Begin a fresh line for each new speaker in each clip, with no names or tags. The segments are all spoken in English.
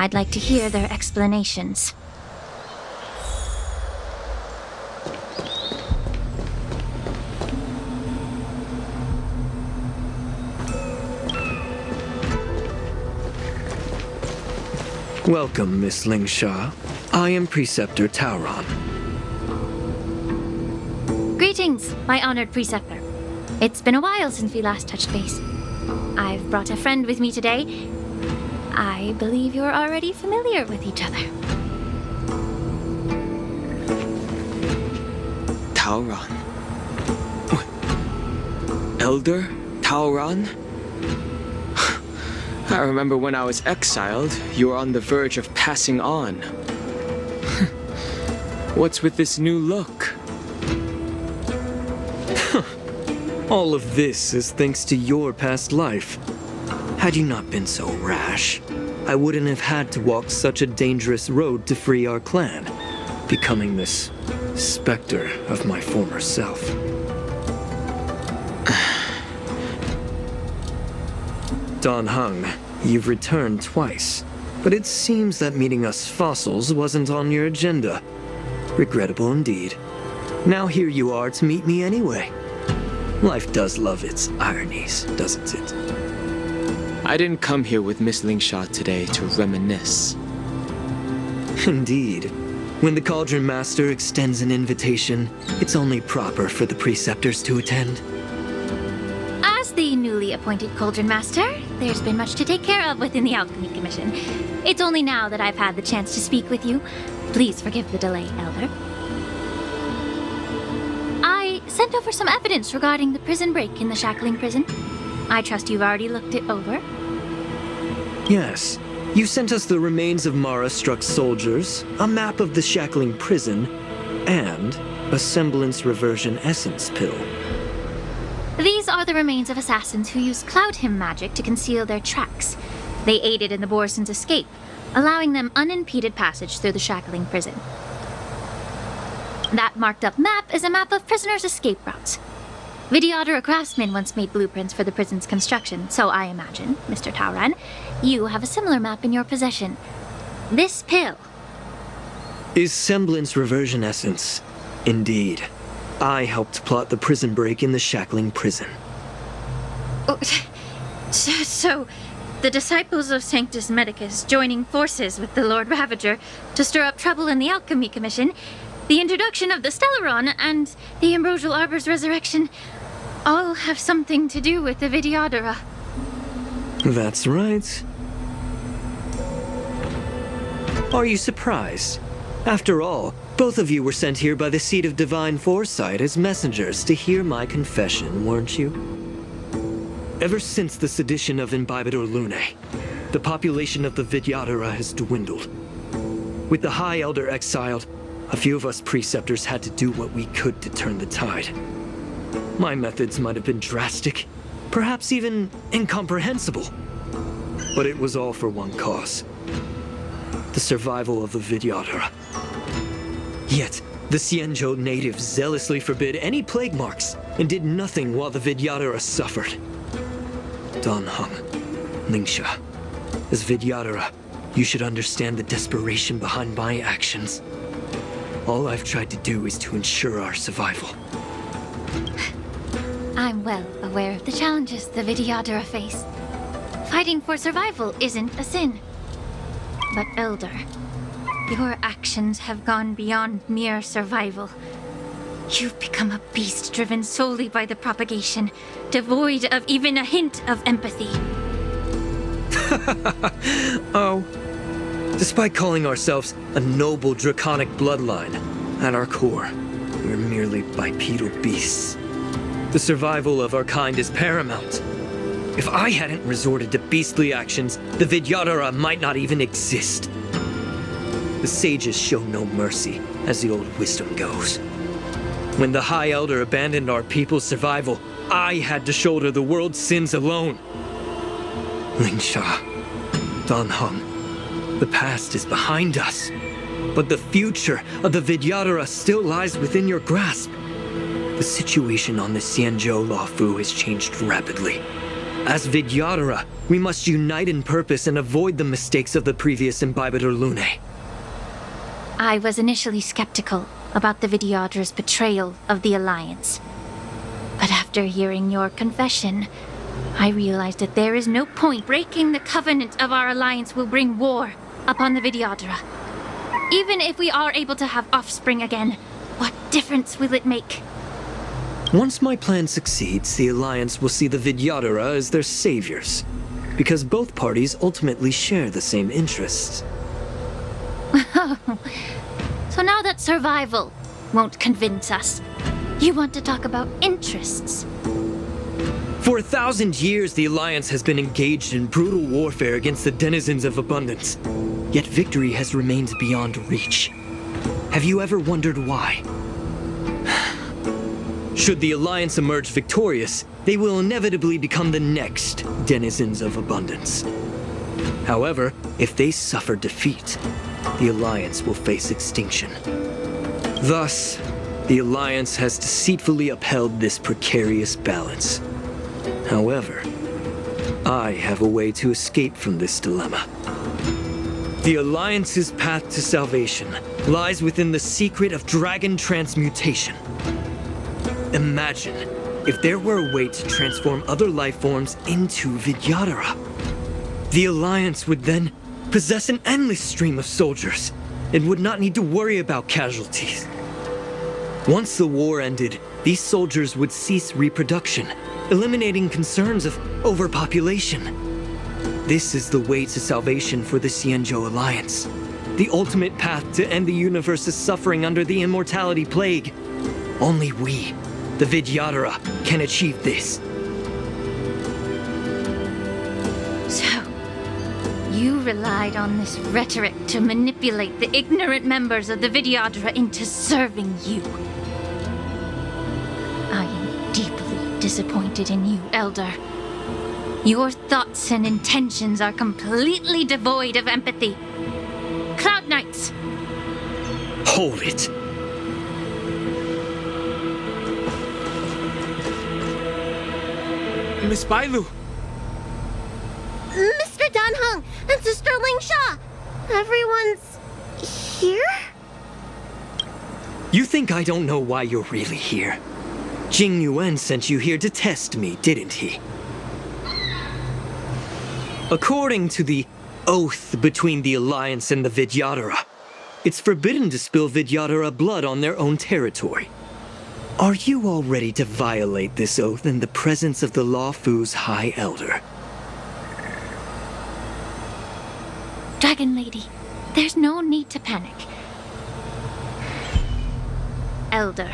I'd like to hear their explanations.
Welcome, Miss Lingsha. I am Preceptor Tauron.
Greetings, my honored preceptor. It's been a while since we last touched base. I've brought a friend with me today. I believe you're already familiar with each other.
Tauron? Elder Tauron? I remember when I was exiled, you were on the verge of passing on. What's with this new look?
All of this is thanks to your past life. Had you not been so rash, I wouldn't have had to walk such a dangerous road to free our clan, becoming this specter of my former self. Dan Heng, you've returned twice, but it seems that meeting us fossils wasn't on your agenda. Regrettable indeed. Now here you are to meet me anyway. Life does love its ironies, doesn't it?
I didn't come here with Miss Lingsha today to reminisce.
Indeed. When the Cauldron Master extends an invitation, it's only proper for the preceptors to attend.
As the newly appointed Cauldron Master, there's been much to take care of within the Alchemy Commission. It's only now that I've had the chance to speak with you. Please forgive the delay, Elder. I sent over some evidence regarding the prison break in the Shackling Prison. I trust you've already looked it over.
Yes. You sent us the remains of Mara-struck soldiers, a map of the Shackling Prison, and a semblance reversion essence pill.
These are the remains of assassins who used Cloud Hymn magic to conceal their tracks. They aided in the Borson's escape, allowing them unimpeded passage through the Shackling Prison. That marked-up map is a map of prisoners' escape routes. Vidyadhara craftsmen once made blueprints for the prison's construction, so I imagine, Mr. Tauron, you have a similar map in your possession. This pill.
Is semblance reversion essence. Indeed. I helped plot the prison break in the Shackling Prison.
Oh, so, the disciples of Sanctus Medicus joining forces with the Lord Ravager to stir up trouble in the Alchemy Commission, the introduction of the Stellaron, and the Ambrosial Arbor's resurrection all have something to do with the Vidyadhara.
That's right. Are you surprised? After all, both of you were sent here by the Seat of Divine Foresight as messengers to hear my confession, weren't you? Ever since the sedition of Imbibador Lunae, the population of the Vidyadhara has dwindled. With the High Elder exiled, a few of us preceptors had to do what we could to turn the tide. My methods might have been drastic, perhaps even incomprehensible. But it was all for one cause. The survival of the Vidyadhara. Yet, the Xianzhou natives zealously forbid any plague marks and did nothing while the Vidyadhara suffered. Dan Heng, Lingsha, as Vidyadhara, you should understand the desperation behind my actions. All I've tried to do is to ensure our survival.
I'm well aware of the challenges the Vidyadhara face. Fighting for survival isn't a sin. But Elder, your actions have gone beyond mere survival. You've become a beast driven solely by the propagation, devoid of even a hint of empathy.
Oh. Despite calling ourselves a noble draconic bloodline, at our core, we're merely bipedal beasts. The survival of our kind is paramount. If I hadn't resorted to beastly actions, the Vidyadhara might not even exist. The sages show no mercy, as the old wisdom goes. When the High Elder abandoned our people's survival, I had to shoulder the world's sins alone. Lingsha, Dan Heng, the past is behind us, but the future of the Vidyadhara still lies within your grasp. The situation on the Xianzhou Luofu has changed rapidly. As Vidyadhara, we must unite in purpose and avoid the mistakes of the previous Imbibitor Lunae.
I was initially skeptical about the Vidyadhara's betrayal of the Alliance. But after hearing your confession, I realized that there is no point. Breaking the covenant of our alliance will bring war upon the Vidyadhara. Even if we are able to have offspring again, what difference will it make?
Once my plan succeeds, the Alliance will see the Vidyadhara as their saviors, because both parties ultimately share the same interests.
So now that survival won't convince us, you want to talk about interests?
For 1,000 years, the Alliance has been engaged in brutal warfare against the denizens of abundance. Yet victory has remained beyond reach. Have you ever wondered why? Should the Alliance emerge victorious, they will inevitably become the next denizens of abundance. However, if they suffer defeat, the Alliance will face extinction. Thus, the Alliance has deceitfully upheld this precarious balance. However, I have a way to escape from this dilemma. The Alliance's path to salvation lies within the secret of dragon transmutation. Imagine if there were a way to transform other life forms into Vidyadhara. The Alliance would then possess an endless stream of soldiers and would not need to worry about casualties. Once the war ended, these soldiers would cease reproduction, eliminating concerns of overpopulation. This is the way to salvation for the Xianzhou Alliance. The ultimate path to end the universe's suffering under the immortality plague. Only we, the Vidyadhara, can achieve this.
So, you relied on this rhetoric to manipulate the ignorant members of the Vidyadhara into serving you. I am deeply disappointed in you, Elder. Your thoughts and intentions are completely devoid of empathy. Cloud Knights!
Hold it.
Miss Bailu!
Mr. Danheng and Sister Lingsha! Everyone's here?
You think I don't know why you're really here? Jing Yuan sent you here to test me, didn't he? According to the oath between the Alliance and the Vidyadhara, it's forbidden to spill Vidyadhara blood on their own territory. Are you all ready to violate this oath in the presence of the Lawfu's High Elder?
Dragon Lady, there's no need to panic. Elder,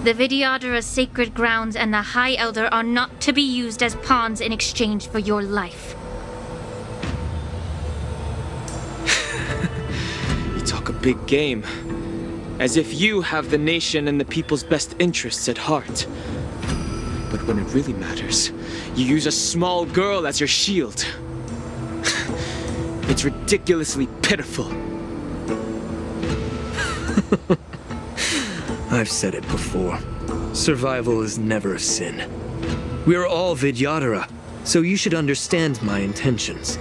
the Vidyadhara's sacred grounds and the High Elder are not to be used as pawns in exchange for your life.
You talk a big game. As if you have the nation and the people's best interests at heart. But when it really matters, you use a small girl as your shield. It's ridiculously pitiful.
I've said it before. Survival is never a sin. We're all Vidyadhara, so you should understand my intentions.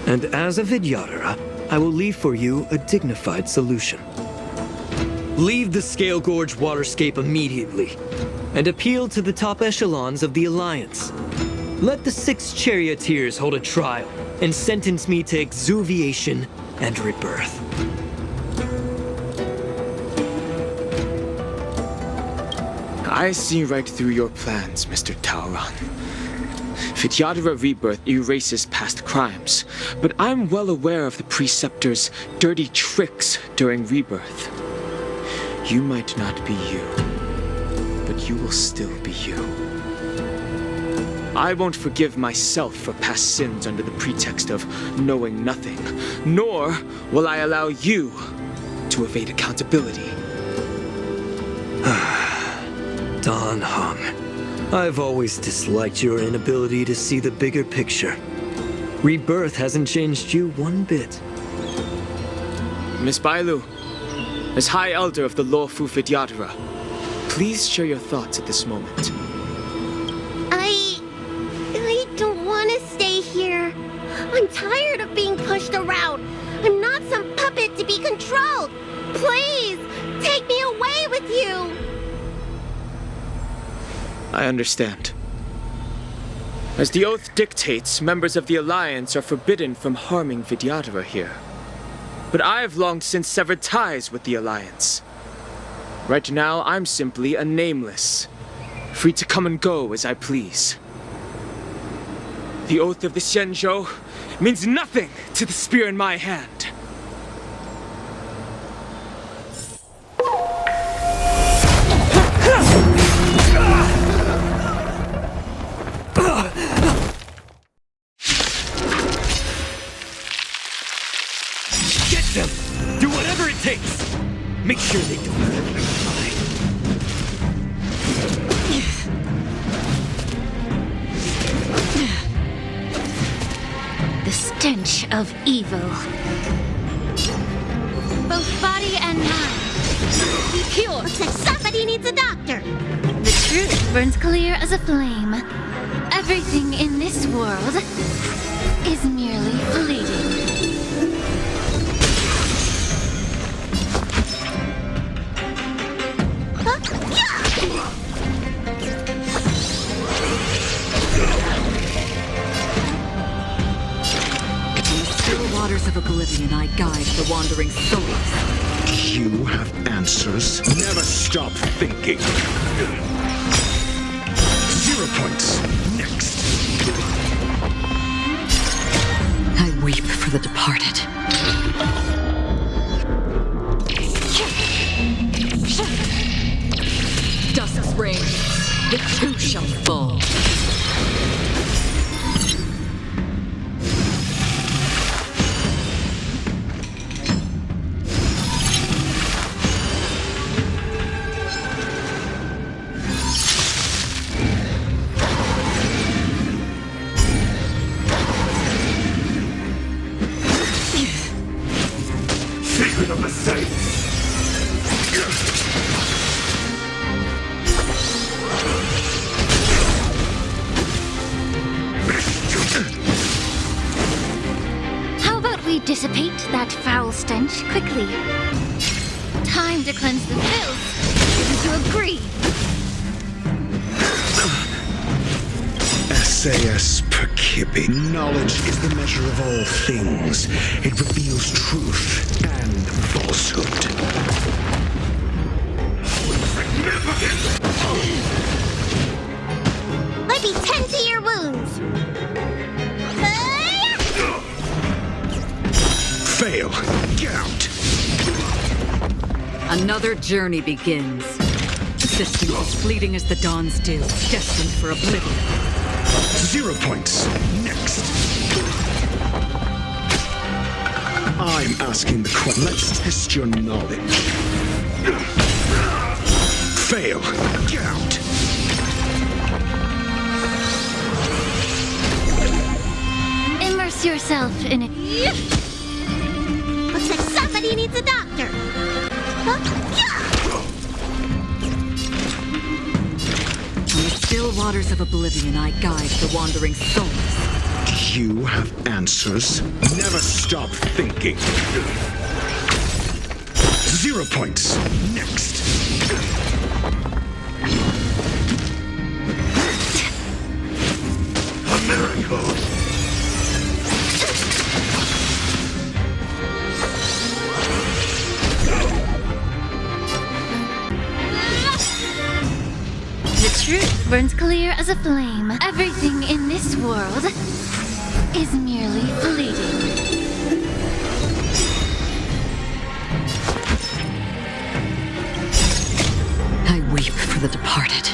And as a Vidyadhara, I will leave for you a dignified solution. Leave the Scale Gorge waterscape immediately, and appeal to the top echelons of the Alliance. Let the 6 charioteers hold a trial, and sentence me to exuviation and rebirth.
I see right through your plans, Mr. Taoran. Vidyadhara rebirth erases past crimes, but I'm well aware of the Preceptor's dirty tricks during rebirth. You might not be you, but you will still be you. I won't forgive myself for past sins under the pretext of knowing nothing, nor will I allow you to evade accountability.
Dan Heng, I've always disliked your inability to see the bigger picture. Rebirth hasn't changed you one bit.
Miss Bailu, as High Elder of the Lawfu Vidyadhara, please share your thoughts at this moment.
I tired of being pushed around. I'm not some puppet to be controlled. Please, take me away with you.
I understand. As the oath dictates, members of the Alliance are forbidden from harming Vidyadhara here. But I've long since severed ties with the Alliance. Right now, I'm simply a nameless, free to come and go as I please. The oath of the Xianzhou means nothing to the spear in my hand.
Get them! Do whatever it takes! Make sure they don't hurt your mind.
The stench of evil. Both body and mind. Be pure.
Looks like somebody needs a doctor.
The truth burns clear as a flame. Everything in this world is merely fleeting.
Waters of oblivion I guide the wandering souls.
You have answers. Never stop thinking. 0 points. Next.
I weep for the departed. Dusk's reign. The two shall fall.
How about we dissipate that foul stench quickly? Time to cleanse the filth. Would you agree?
SAS per Kibbe. Knowledge is the measure of all things. It reveals truth and falsehood.
Let me tend to your wounds.
Fail. Get out.
Another journey begins. Existence as fleeting as the dawn's dew, destined for oblivion.
0 points. Next. I'm asking the question. Let's test your knowledge. Fail. Get out.
Immerse yourself in it.
Looks like somebody needs a doctor.
On the still waters of oblivion I guide the wandering souls.
You have answers. Never stop thinking. 0 points. Next. A miracle.
The truth burns clear as a flame. Everything in this world is merely fleeting.
I weep for the departed.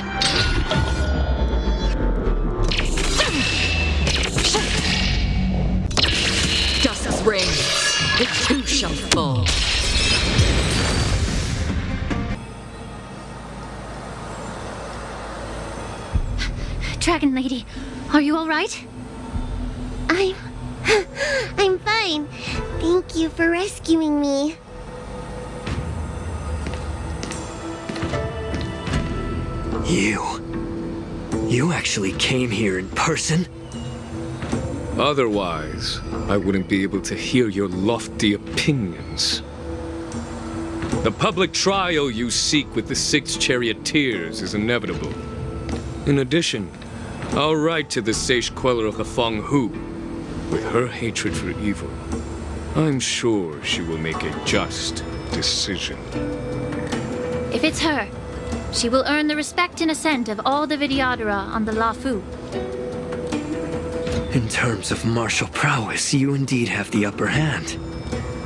Dusk's reign. The two shall fall.
Dragon Lady, are you all right?
I'm fine. Thank you for rescuing me.
You actually came here in person?
Otherwise, I wouldn't be able to hear your lofty opinions. The public trial you seek with the 6 charioteers is inevitable. In addition, I'll write to the sage queller of the Feng Hu. With her hatred for evil, I'm sure she will make a just decision.
If it's her, she will earn the respect and assent of all the Vidyadhara on the Lafu.
In terms of martial prowess, you indeed have the upper hand.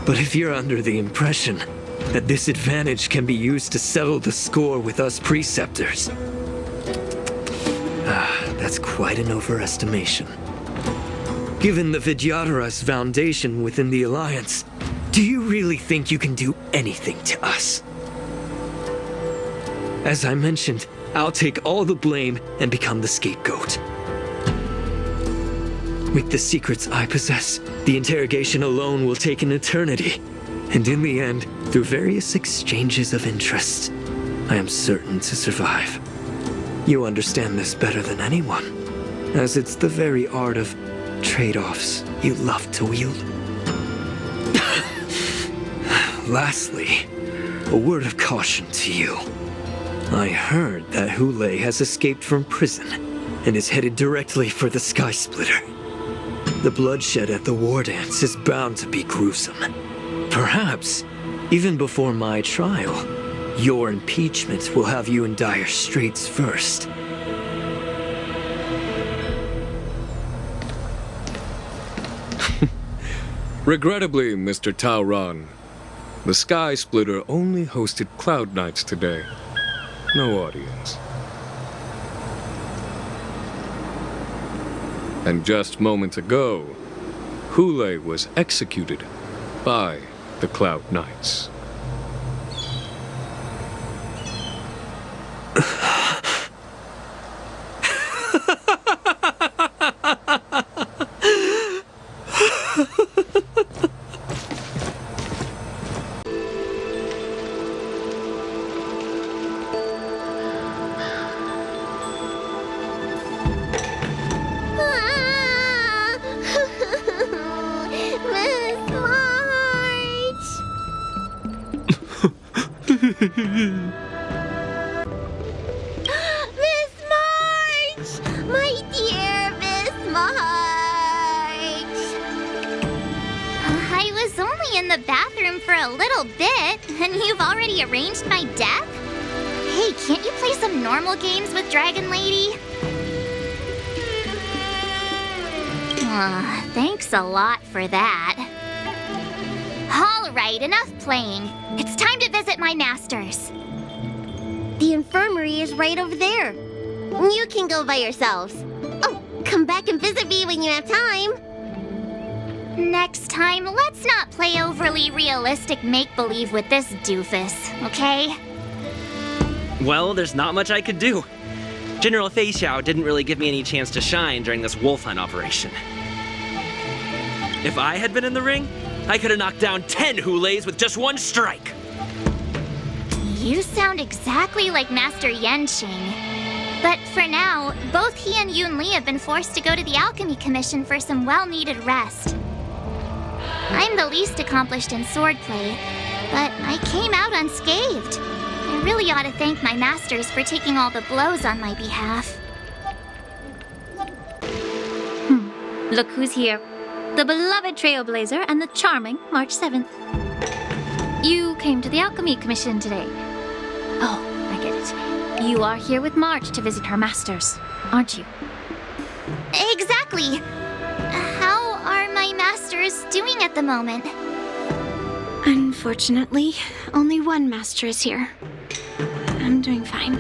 But if you're under the impression that this advantage can be used to settle the score with us preceptors, that's quite an overestimation. Given the Vidyadhara's foundation within the Alliance, do you really think you can do anything to us? As I mentioned, I'll take all the blame and become the scapegoat. With the secrets I possess, the interrogation alone will take an eternity. And in the end, through various exchanges of interest, I am certain to survive. You understand this better than anyone, as it's the very art of trade-offs you love to wield. Lastly, a word of caution to you. I heard that Hule has escaped from prison and is headed directly for the Sky Splitter. The bloodshed at the war dance is bound to be gruesome. Perhaps, even before my trial, your impeachment will have you in dire straits first.
Regrettably, Mr. Taoran, the Sky Splitter only hosted Cloud Knights today. No audience. And just moments ago, Hule was executed by the Cloud Knights.
Miss March! My dear Miss March! I was only in the bathroom for a little bit, and you've already arranged my death? Hey, can't you play some normal games with Dragon Lady? Thanks a lot for that. All right, enough playing. It's time to visit my masters. The infirmary is right over there. You can go by yourselves. Oh, come back and visit me when you have time. Next time, let's not play overly realistic make-believe with this doofus, okay?
Well, there's not much I could do. General Fei Xiao didn't really give me any chance to shine during this wolf hunt operation. If I had been in the ring, I could have knocked down 10 Huleis with just one strike.
You sound exactly like Master Yenqing. But for now, both he and Yun Li have been forced to go to the Alchemy Commission for some well-needed rest. I'm the least accomplished in swordplay, but I came out unscathed. I really ought to thank my masters for taking all the blows on my behalf.
Look who's here. The beloved Trailblazer and the charming March 7th. You came to the Alchemy Commission today. Oh, I get it. You are here with March to visit her masters, aren't you?
Exactly. How are my masters doing at the moment?
Unfortunately, only one master is here. I'm doing fine.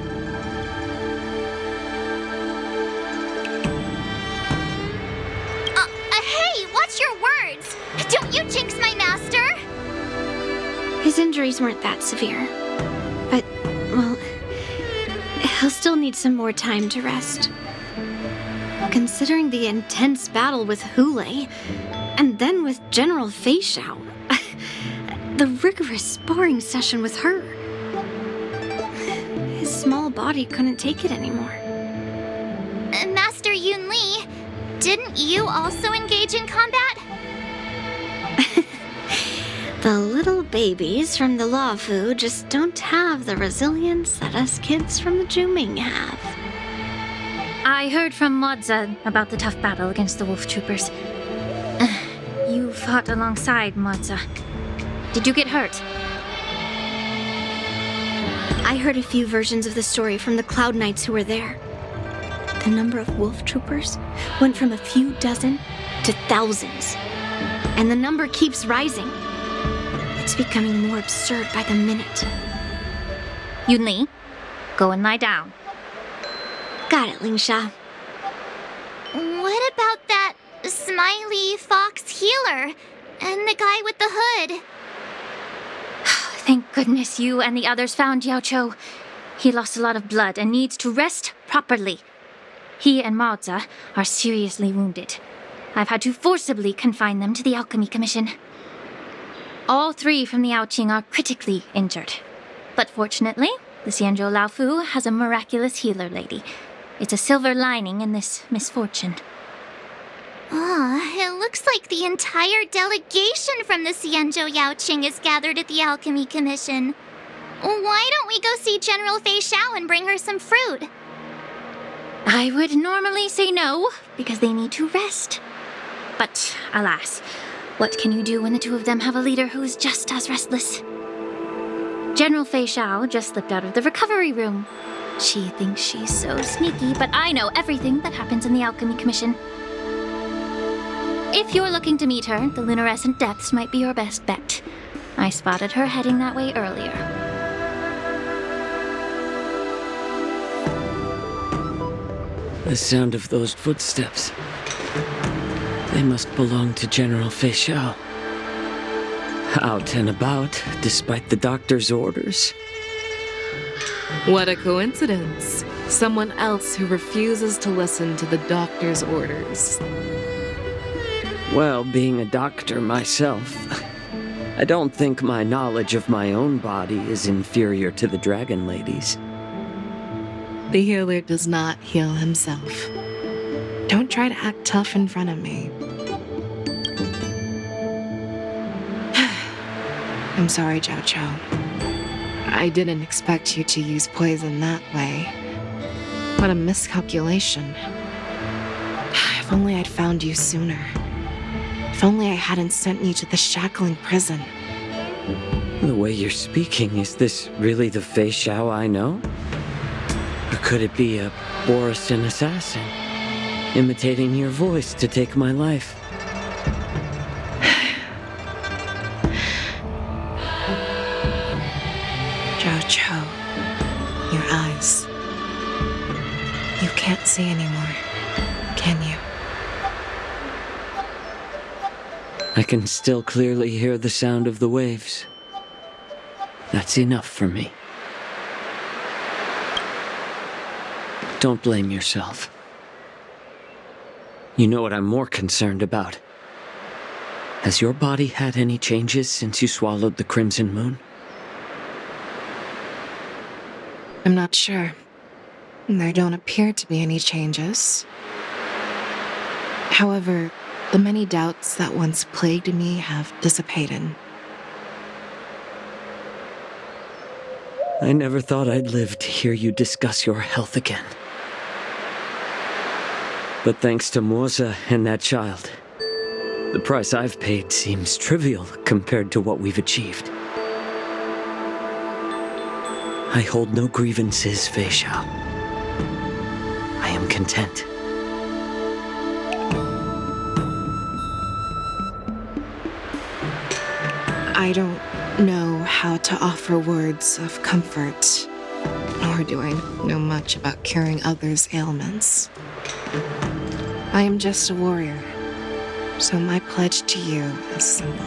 Hey, watch your words! Don't you jinx my master!
His injuries weren't that severe. But, well, he'll still need some more time to rest. Considering the intense battle with Hule, and then with General Fei Xiao, the rigorous sparring session with her, his small body couldn't take it anymore.
Master Yun Li, Didn't you also engage in combat?
The little babies from the Laofu just don't have the resilience that us kids from the Juming have.
I heard from Modza about the tough battle against the wolf troopers. You fought alongside Modza. Did you get hurt?
I heard a few versions of the story from the Cloud Knights who were there. The number of wolf troopers went from a few dozen to thousands. And the number keeps rising. It's becoming more absurd by the minute.
Yunli, go and lie down.
Got it, Lingsha.
What about that smiley fox healer and the guy with the hood?
Thank goodness you and the others found Yao Cho. He lost a lot of blood and needs to rest properly. He and Maoza are seriously wounded. I've had to forcibly confine them to the Alchemy Commission. All 3 from the Yaoqing are critically injured. But fortunately, the Xianzhou Laofu has a miraculous healer lady. It's a silver lining in this misfortune.
It looks like the entire delegation from the Xianzhou Yaoqing is gathered at the Alchemy Commission. Why don't we go see General Fei Xiao and bring her some fruit?
I would normally say no, because they need to rest. But alas, what can you do when the 2 of them have a leader who is just as restless? General Fei Xiao just slipped out of the recovery room. She thinks she's so sneaky, but I know everything that happens in the Alchemy Commission. If you're looking to meet her, the Lunarescent Depths might be your best bet. I spotted her heading that way earlier.
The sound of those footsteps. They must belong to General Fei Xiao. Out and about, despite the doctor's orders.
What a coincidence. Someone else who refuses to listen to the doctor's orders.
Well, being a doctor myself, I don't think my knowledge of my own body is inferior to the Dragon Lady's.
The healer does not heal himself. Don't try to act tough in front of me. I'm sorry, Zhao Cho. I didn't expect you to use poison that way. What a miscalculation. If only I'd found you sooner. If only I hadn't sent you to the shackling prison.
The way you're speaking, is this really the Fei Xiao I know? Or could it be a Borisan assassin, imitating your voice to take my life?
Zhao Cho, your eyes. You can't see anymore, can you?
I can still clearly hear the sound of the waves. That's enough for me. Don't blame yourself. You know what I'm more concerned about? Has your body had any changes since you swallowed the Crimson Moon?
I'm not sure. There don't appear to be any changes. However, the many doubts that once plagued me have dissipated.
I never thought I'd live to hear you discuss your health again. But thanks to Moza and that child, the price I've paid seems trivial compared to what we've achieved. I hold no grievances, Fei Xiao. I am content.
I don't know how to offer words of comfort, nor do I know much about curing others' ailments. I am just a warrior, so my pledge to you is simple.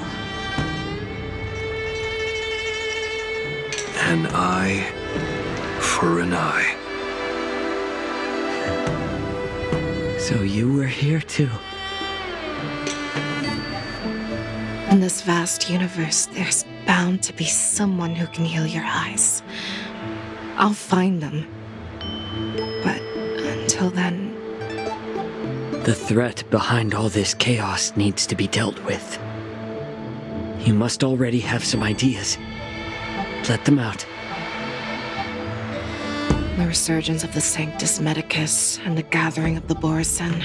An eye for an eye.
So you were here too.
In this vast universe, there's bound to be someone who can heal your eyes. I'll find them. But until then...
The threat behind all this chaos needs to be dealt with. You must already have some ideas. Let them out.
The resurgence of the Sanctus Medicus and the gathering of the Borison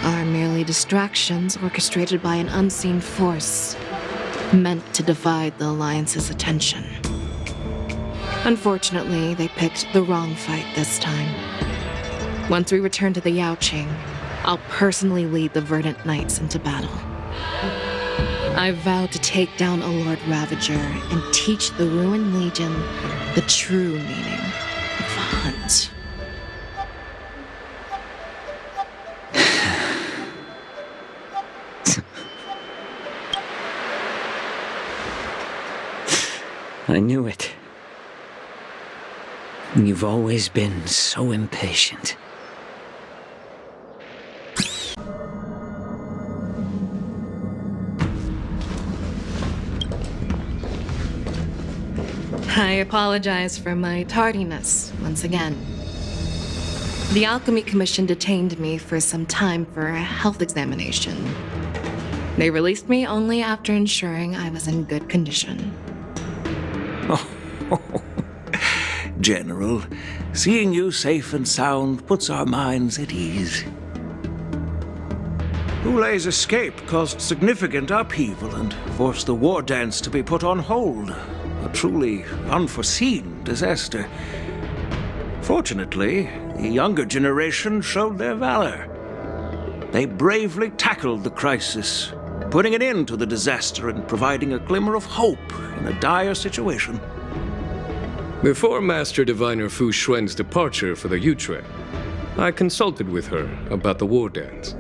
are merely distractions orchestrated by an unseen force meant to divide the Alliance's attention. Unfortunately, they picked the wrong fight this time. Once we return to the Yaoqing, I'll personally lead the Verdant Knights into battle. I vow to take down a Lord Ravager and teach the Ruined Legion the true meaning of the hunt.
I knew it. You've always been so impatient.
I apologize for my tardiness once again. The Alchemy Commission detained me for some time for a health examination. They released me only after ensuring I was in good condition.
General, seeing you safe and sound puts our minds at ease. Hulei's escape caused significant upheaval and forced the war dance to be put on hold. A truly unforeseen disaster. Fortunately, the younger generation showed their valor. They bravely tackled the crisis, putting an end to the disaster and providing a glimmer of hope in a dire situation.
Before Master Diviner Fu Xuan's departure for the Yutre, I consulted with her about the war dance.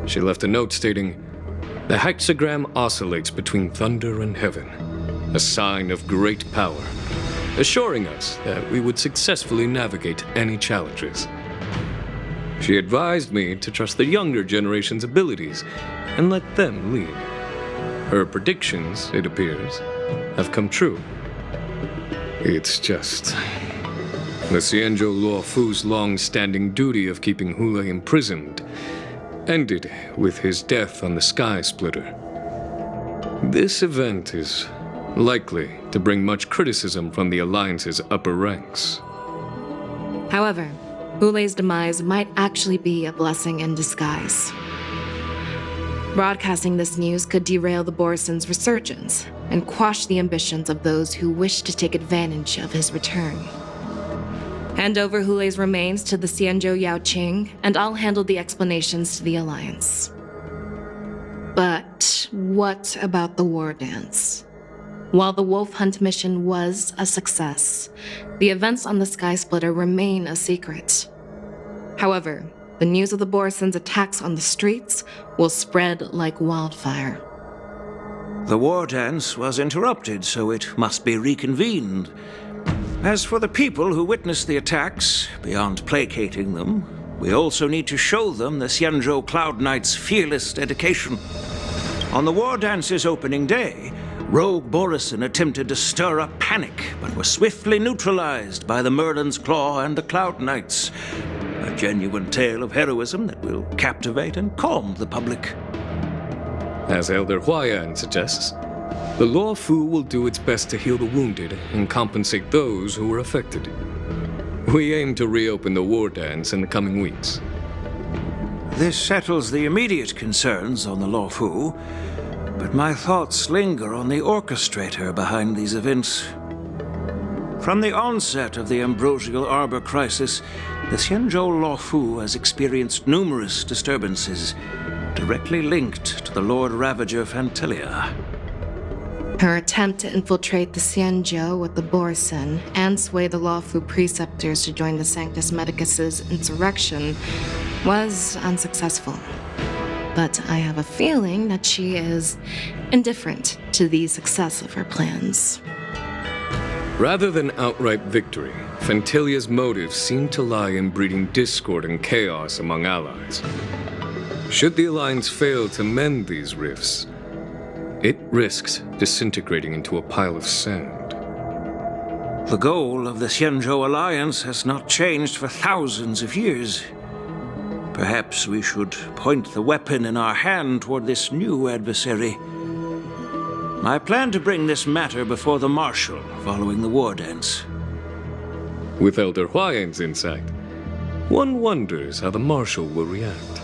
She left a note stating, "The hexagram oscillates between thunder and heaven, a sign of great power, assuring us that we would successfully navigate any challenges." She advised me to trust the younger generation's abilities and let them lead. Her predictions, it appears, have come true. It's just... the Xianzhou Luo Fu's long-standing duty of keeping Hulei imprisoned ended with his death on the Sky Splitter. This event is likely to bring much criticism from the Alliance's upper ranks.
However, Hulei's demise might actually be a blessing in disguise. Broadcasting this news could derail the Borison's resurgence and quash the ambitions of those who wish to take advantage of his return. Hand over Hulei's remains to the Xianzhou Yaoqing, and I'll handle the explanations to the Alliance. But what about the war dance? While the Wolf Hunt mission was a success, the events on the Sky Splitter remain a secret. However, the news of the Borison's attacks on the streets will spread like wildfire.
The war dance was interrupted, so it must be reconvened. As for the people who witnessed the attacks, beyond placating them, we also need to show them the Xianzhou Cloud Knight's fearless dedication. On the war dance's opening day, rogue Borison attempted to stir up panic, but were swiftly neutralized by the Merlin's Claw and the Cloud Knights. A genuine tale of heroism that will captivate and calm the public.
As Elder Huayan suggests, the Luo Fu will do its best to heal the wounded and compensate those who were affected. We aim to reopen the war dance in the coming weeks.
This settles the immediate concerns on the Luo Fu, but my thoughts linger on the orchestrator behind these events. From the onset of the Ambrosial Arbor crisis, the Xianzhou Luo Fu has experienced numerous disturbances, directly linked to the Lord Ravager Fantilia.
Her attempt to infiltrate the Xianzhou with the Borison and sway the Luo Fu preceptors to join the Sanctus Medicus's insurrection was unsuccessful. But I have a feeling that she is indifferent to the success of her plans.
Rather than outright victory, Fantilia's motives seem to lie in breeding discord and chaos among allies. Should the Alliance fail to mend these rifts, it risks disintegrating into a pile of sand.
The goal of the Xianzhou Alliance has not changed for thousands of years. Perhaps we should point the weapon in our hand toward this new adversary. I plan to bring this matter before the Marshal following the war dance.
With Elder Huayan's insight, one wonders how the Marshal will react.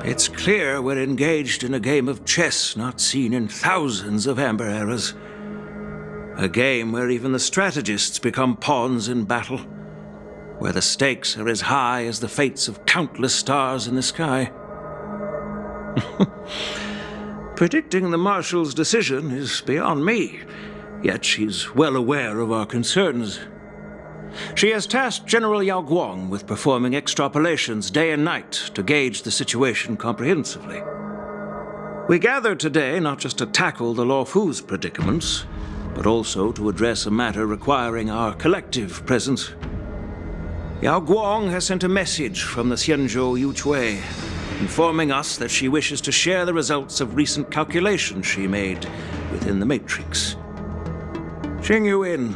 It's clear we're engaged in a game of chess not seen in thousands of Amber Eras. A game where even the strategists become pawns in battle, where the stakes are as high as the fates of countless stars in the sky. Predicting the Marshal's decision is beyond me, yet she's well aware of our concerns. She has tasked General Yao Guang with performing extrapolations day and night to gauge the situation comprehensively. We gathered today not just to tackle the Luofu's predicaments, but also to address a matter requiring our collective presence. Yao Guang has sent a message from the Xianzhou Yuchui, informing us that she wishes to share the results of recent calculations she made within the Matrix. Jing Yuan,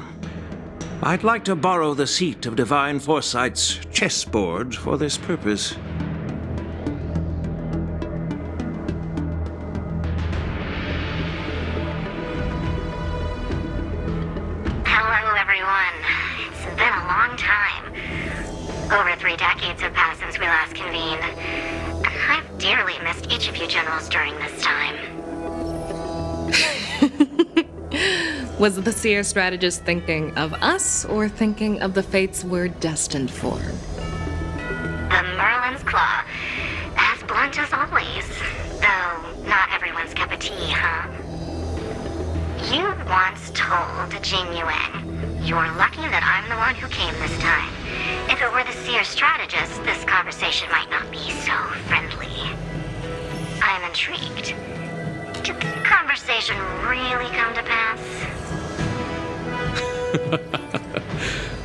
I'd like to borrow the seat of Divine Foresight's chessboard for this purpose.
Hello, everyone. It's been a long time. Over 3 decades have passed since we last convened. I've dearly missed each of you generals during this time.
Was the seer strategist thinking of us or thinking of the fates we're destined for?
The Merlin's Claw. As blunt as always. Though not everyone's cup of tea, huh? You once told Jing Yuan, "You're lucky that I'm the one who came this time. If it were the seer strategist, this conversation might not be so friendly." I'm intrigued. Did the conversation really come to pass?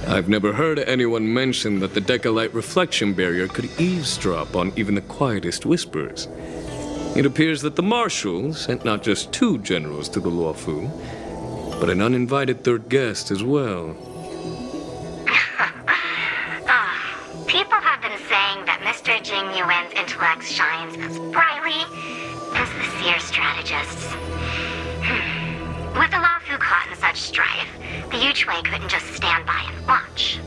I've never heard anyone mention that the Decalite reflection barrier could eavesdrop on even the quietest whispers. It appears that the Marshal sent not just 2 generals to the Luofu, but an uninvited 3rd guest as well.
People have been saying that Mr. Jing Yuan's intellect shines as brightly as the seer strategist's. With the Luofu caught in such strife, the Yuchui couldn't just stand by and watch.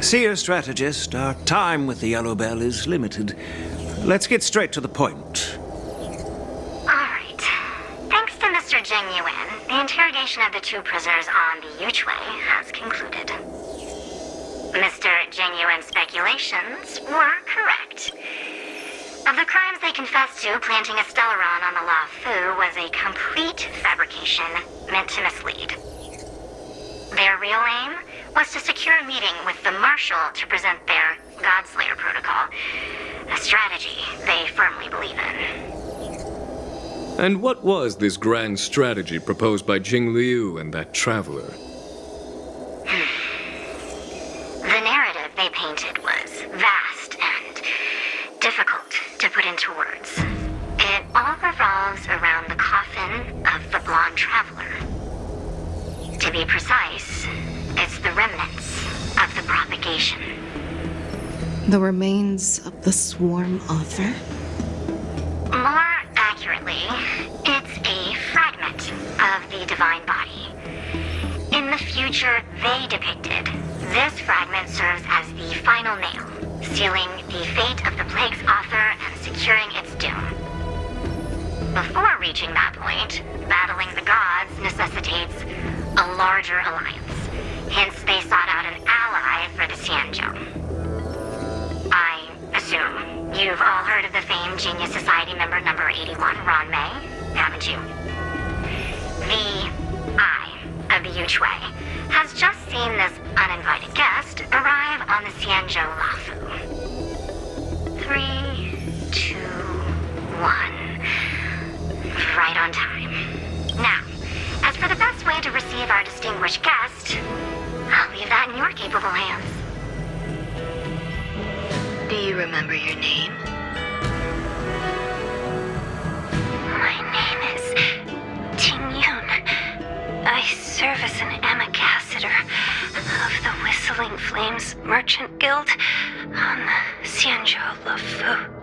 Seer strategist, our time with the Yellow Bell is limited. Let's get straight to the point.
Alright. Thanks to Mr. Jing Yuan, the interrogation of the 2 prisoners on the Yuchui has concluded. Mr. Jing Yuan's speculations were correct. Of the crimes they confessed to, planting a Stellaron on the Luofu was a complete fabrication meant to mislead. Their real aim was to secure a meeting with the Marshal to present their Godslayer protocol, a strategy they firmly believe in.
And what was this grand strategy proposed by Jing Liu and that traveler?
The narrative they painted was vast and difficult to put into words. It all revolves around the coffin of the blonde traveler. To be precise, it's the remnants of the propagation.
The remains of the swarm author?
More accurately, it's a fragment of the divine body. In the future they depicted, this fragment serves as the final nail, sealing the fate of the plague's author and securing its doom. Before reaching that point, battling the gods necessitates a larger alliance. Hence, they sought out an ally for the Xianzhou. I assume you've all heard of the famed Genius Society member number 81, Ron Mei, haven't you? The Eye of the Yuchui has just seen this uninvited guest arrive on the Xianzhou Luofu. 3, 2, 1. Right on time. Now, as for the best way to receive our distinguished guest, I'll leave that in your capable hands.
Do you remember your name?
My name is Ting Yun. I serve as an ambassador
Whirling Flames Merchant Guild on Xianzhou Lufu.